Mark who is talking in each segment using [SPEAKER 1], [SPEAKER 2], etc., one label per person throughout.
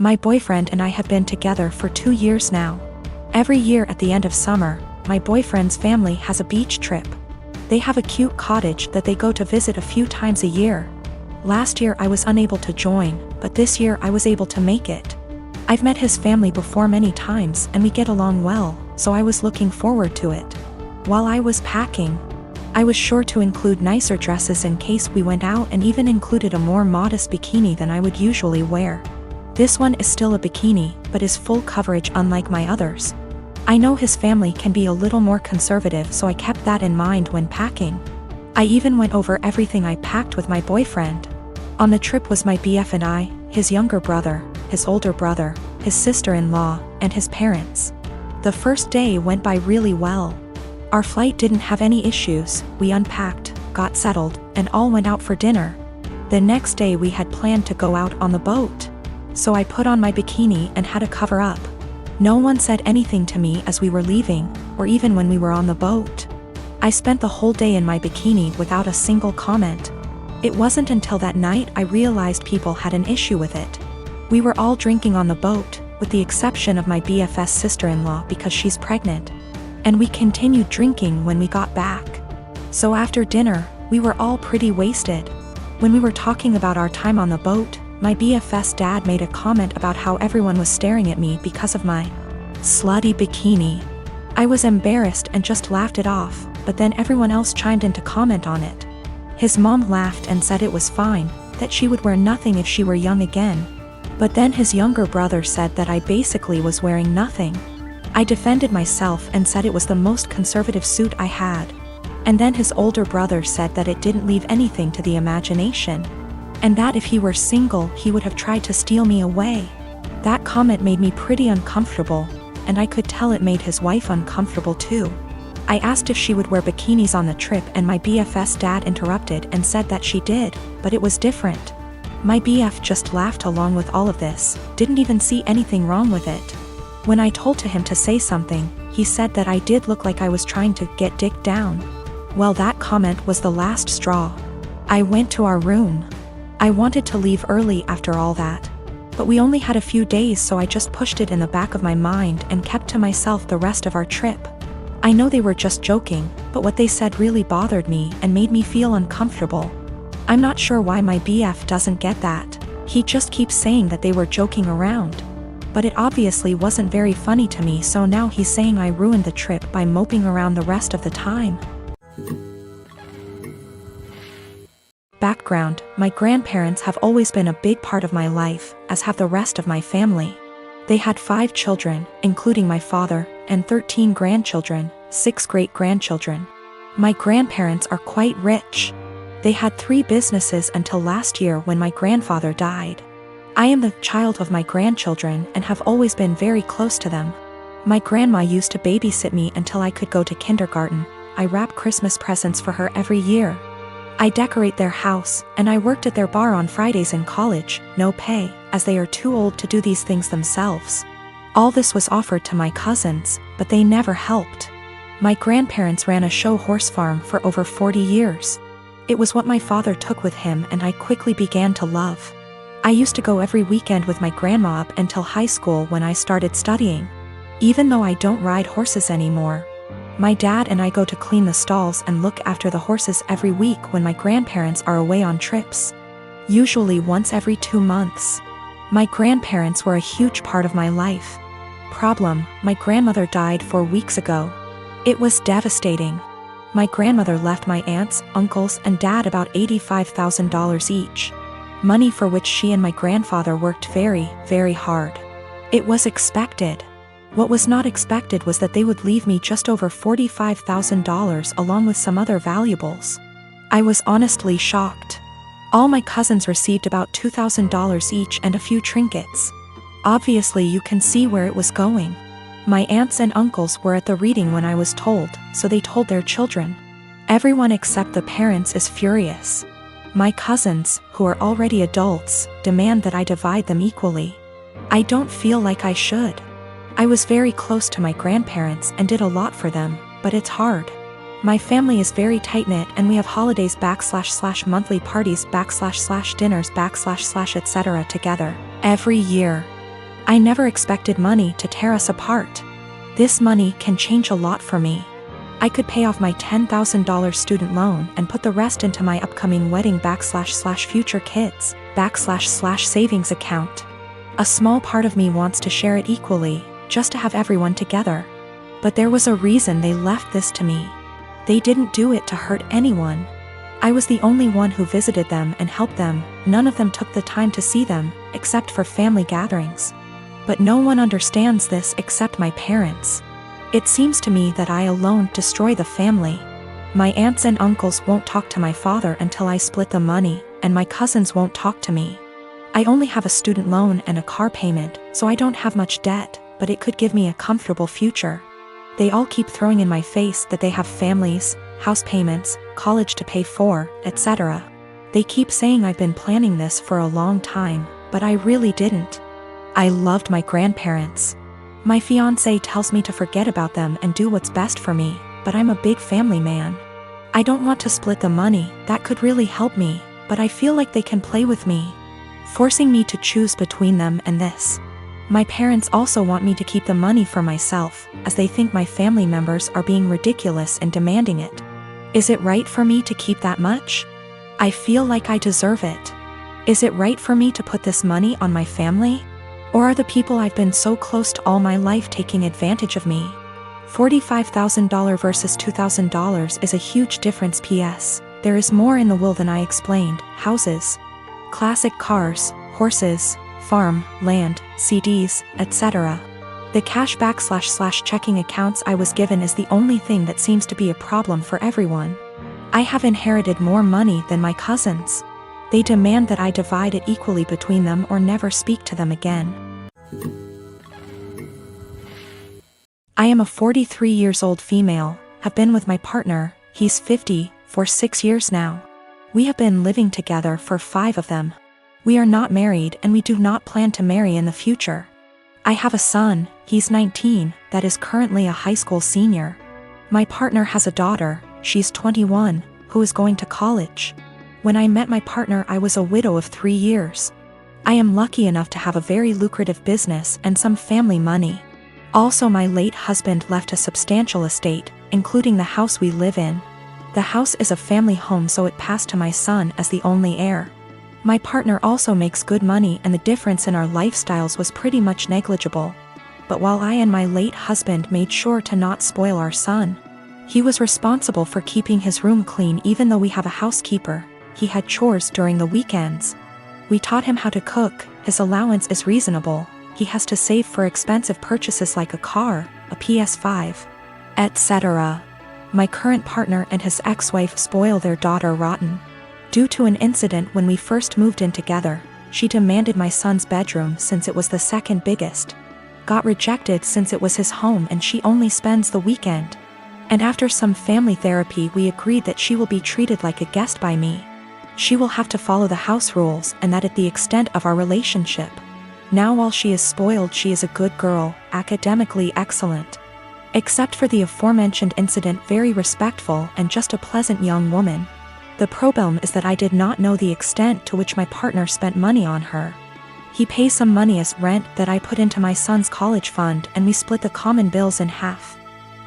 [SPEAKER 1] My boyfriend and I have been together for 2 years now. Every year at the end of summer, my boyfriend's family has a beach trip. They have a cute cottage that they go to visit a few times a year. Last year I was unable to join, but this year I was able to make it. I've met his family before many times and we get along well, so I was looking forward to it. While I was packing, I was sure to include nicer dresses in case we went out and even included a more modest bikini than I would usually wear. This one is still a bikini, but is full coverage unlike my others. I know his family can be a little more conservative, so I kept that in mind when packing. I even went over everything I packed with my boyfriend. On the trip was my BF and I, his younger brother, his older brother, his sister-in-law, and his parents. The first day went by really well. Our flight didn't have any issues, we unpacked, got settled, and all went out for dinner. The next day we had planned to go out on the boat. So I put on my bikini and had to cover up. No one said anything to me as we were leaving, or even when we were on the boat. I spent the whole day in my bikini without a single comment. It wasn't until that night I realized people had an issue with it. We were all drinking on the boat, with the exception of my BFS sister-in-law because she's pregnant. And we continued drinking when we got back. So after dinner, we were all pretty wasted. When we were talking about our time on the boat, my BFS dad made a comment about how everyone was staring at me because of my slutty bikini. I was embarrassed and just laughed it off, but then everyone else chimed in to comment on it. His mom laughed and said it was fine, that she would wear nothing if she were young again. But then his younger brother said that I basically was wearing nothing. I defended myself and said it was the most conservative suit I had. And then his older brother said that it didn't leave anything to the imagination. And that if he were single, he would have tried to steal me away. That comment made me pretty uncomfortable, and I could tell it made his wife uncomfortable too. I asked if she would wear bikinis on the trip and my BFS dad interrupted and said that she did, but it was different. My BF just laughed along with all of this, didn't even see anything wrong with it. When I told him to say something, he said that I did look like I was trying to get dick down. Well, that comment was the last straw. I went to our room. I wanted to leave early after all that. But we only had a few days, so I just pushed it in the back of my mind and kept to myself the rest of our trip. I know they were just joking, but what they said really bothered me and made me feel uncomfortable. I'm not sure why my BF doesn't get that. He just keeps saying that they were joking around. But it obviously wasn't very funny to me, so now he's saying I ruined the trip by moping around the rest of the time. Background: my grandparents have always been a big part of my life, as have the rest of my family. They had 5 children, including my father, and 13 grandchildren, 6 great-grandchildren. My grandparents are quite rich. They had 3 businesses until last year when my grandfather died. I am the child of my grandchildren and have always been very close to them. My grandma used to babysit me until I could go to kindergarten. I wrap Christmas presents for her every year. I decorate their house, and I worked at their bar on Fridays in college, no pay, as they are too old to do these things themselves. All this was offered to my cousins, but they never helped. My grandparents ran a show horse farm for over 40 years. It was what my father took with him and I quickly began to love. I used to go every weekend with my grandma up until high school when I started studying. Even though I don't ride horses anymore, my dad and I go to clean the stalls and look after the horses every week when my grandparents are away on trips. Usually once every 2 months. My grandparents were a huge part of my life. Problem: my grandmother died 4 weeks ago. It was devastating. My grandmother left my aunts, uncles, and dad about $85,000 each. Money for which she and my grandfather worked very, very hard. It was expected. What was not expected was that they would leave me just over $45,000 along with some other valuables. I was honestly shocked. All my cousins received about $2,000 each and a few trinkets. Obviously you can see where it was going. My aunts and uncles were at the reading when I was told, so they told their children. Everyone except the parents is furious. My cousins, who are already adults, demand that I divide them equally. I don't feel like I should. I was very close to my grandparents and did a lot for them, but it's hard. My family is very tight-knit and we have holidays / monthly parties / dinners / etc. together every year. I never expected money to tear us apart. This money can change a lot for me. I could pay off my $10,000 student loan and put the rest into my upcoming wedding / future kids / savings account. A small part of me wants to share it equally, just to have everyone together. But there was a reason they left this to me. They didn't do it to hurt anyone. I was the only one who visited them and helped them. None of them took the time to see them, except for family gatherings. But no one understands this except my parents. It seems to me that I alone destroy the family. My aunts and uncles won't talk to my father until I split the money, and my cousins won't talk to me. I only have a student loan and a car payment, so I don't have much debt, but it could give me a comfortable future. They all keep throwing in my face that they have families, house payments, college to pay for, etc. They keep saying I've been planning this for a long time, but I really didn't. I loved my grandparents. My fiancé tells me to forget about them and do what's best for me, but I'm a big family man. I don't want to split the money, that could really help me, but I feel like they can play with me, forcing me to choose between them and this. My parents also want me to keep the money for myself, as they think my family members are being ridiculous and demanding it. Is it right for me to keep that much? I feel like I deserve it. Is it right for me to put this money on my family? Or are the people I've been so close to all my life taking advantage of me? $45,000 versus $2,000 is a huge difference. P.S. There is more in the will than I explained. Houses, classic cars, horses, farm, land, CDs, etc. The cashback / checking accounts I was given is the only thing that seems to be a problem for everyone. I have inherited more money than my cousins. They demand that I divide it equally between them or never speak to them again. I am a 43 years old female, have been with my partner, he's 50, for 6 years now. We have been living together for 5 of them. We are not married and we do not plan to marry in the future. I have a son, he's 19, that is currently a high school senior. My partner has a daughter, she's 21, who is going to college. When I met my partner, I was a widow of 3 years. I am lucky enough to have a very lucrative business and some family money. Also, my late husband left a substantial estate, including the house we live in. The house is a family home, so it passed to my son as the only heir. My partner also makes good money and the difference in our lifestyles was pretty much negligible. But while I and my late husband made sure to not spoil our son, he was responsible for keeping his room clean even though we have a housekeeper. He had chores during the weekends. We taught him how to cook, his allowance is reasonable, he has to save for expensive purchases like a car, a PS5, etc. My current partner and his ex-wife spoil their daughter rotten. Due to an incident when we first moved in together, she demanded my son's bedroom since it was the second biggest. Got rejected since it was his home and she only spends the weekend. And after some family therapy, we agreed that she will be treated like a guest by me. She will have to follow the house rules and that at the extent of our relationship. Now while she is spoiled, she is a good girl, academically excellent. Except for the aforementioned incident, very respectful and just a pleasant young woman. The problem is that I did not know the extent to which my partner spent money on her. He pays some money as rent that I put into my son's college fund and we split the common bills in half.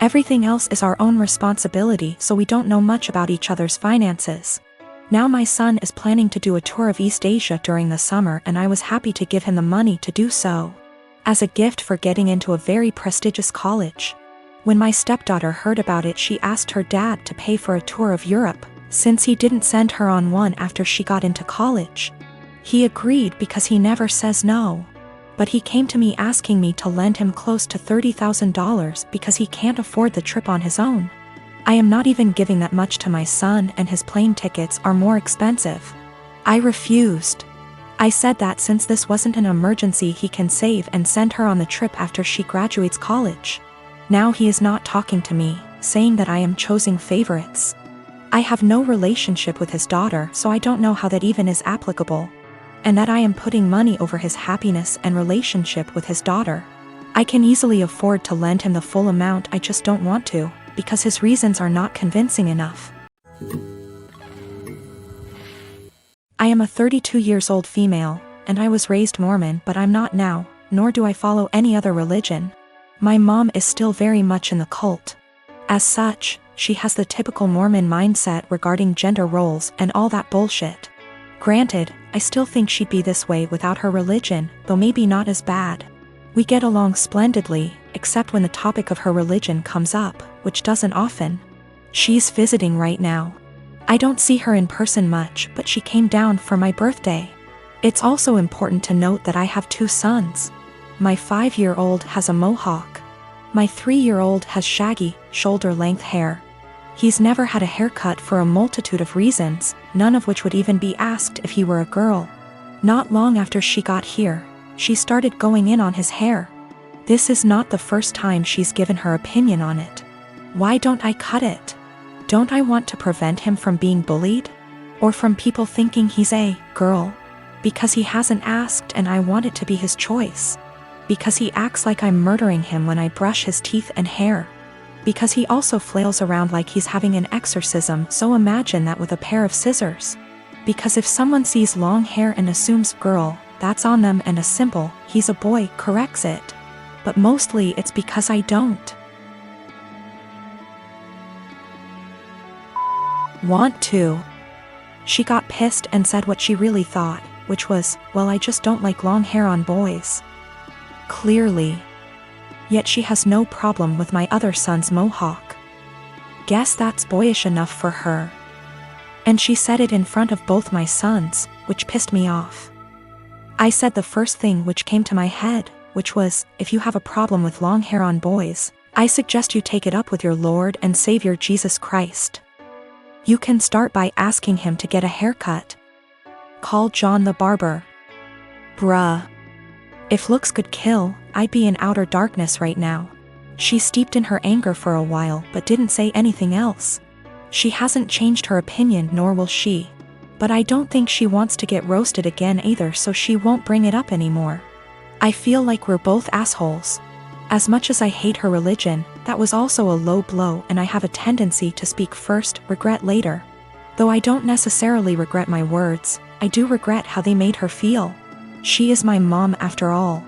[SPEAKER 1] Everything else is our own responsibility, so we don't know much about each other's finances. Now my son is planning to do a tour of East Asia during the summer and I was happy to give him the money to do so, as a gift for getting into a very prestigious college. When my stepdaughter heard about it, she asked her dad to pay for a tour of Europe, since he didn't send her on one after she got into college. He agreed because he never says no. But he came to me asking me to lend him close to $30,000 because he can't afford the trip on his own. I am not even giving that much to my son and his plane tickets are more expensive. I refused. I said that since this wasn't an emergency, he can save and send her on the trip after she graduates college. Now he is not talking to me, saying that I am choosing favorites. I have no relationship with his daughter, so I don't know how that even is applicable. And that I am putting money over his happiness and relationship with his daughter. I can easily afford to lend him the full amount, I just don't want to, because his reasons are not convincing enough. I am a 32 years old female, and I was raised Mormon, but I'm not now, nor do I follow any other religion. My mom is still very much in the cult. As such, she has the typical Mormon mindset regarding gender roles and all that bullshit. Granted, I still think she'd be this way without her religion, though maybe not as bad. We get along splendidly, except when the topic of her religion comes up, which doesn't often. She's visiting right now. I don't see her in person much, but she came down for my birthday. It's also important to note that I have 2 sons. My 5-year-old has a mohawk. My 3-year-old has shaggy, shoulder-length hair. He's never had a haircut for a multitude of reasons, none of which would even be asked if he were a girl. Not long after she got here, she started going in on his hair. This is not the first time she's given her opinion on it. Why don't I cut it? Don't I want to prevent him from being bullied? Or from people thinking he's a girl? Because he hasn't asked and I want it to be his choice. Because he acts like I'm murdering him when I brush his teeth and hair. Because he also flails around like he's having an exorcism, so imagine that with a pair of scissors. Because if someone sees long hair and assumes girl, that's on them, and a simple, he's a boy, corrects it. But mostly it's because I don't want to. She got pissed and said what she really thought, which was, well, I just don't like long hair on boys. Clearly. Yet she has no problem with my other son's mohawk. Guess that's boyish enough for her. And she said it in front of both my sons, which pissed me off. I said the first thing which came to my head, which was, if you have a problem with long hair on boys, I suggest you take it up with your Lord and Savior Jesus Christ. You can start by asking him to get a haircut. Call John the barber. Bruh. If looks could kill, I'd be in outer darkness right now. She steeped in her anger for a while but didn't say anything else. She hasn't changed her opinion, nor will she. But I don't think she wants to get roasted again either, so she won't bring it up anymore. I feel like we're both assholes. As much as I hate her religion, that was also a low blow, and I have a tendency to speak first, regret later. Though I don't necessarily regret my words, I do regret how they made her feel. She is my mom after all.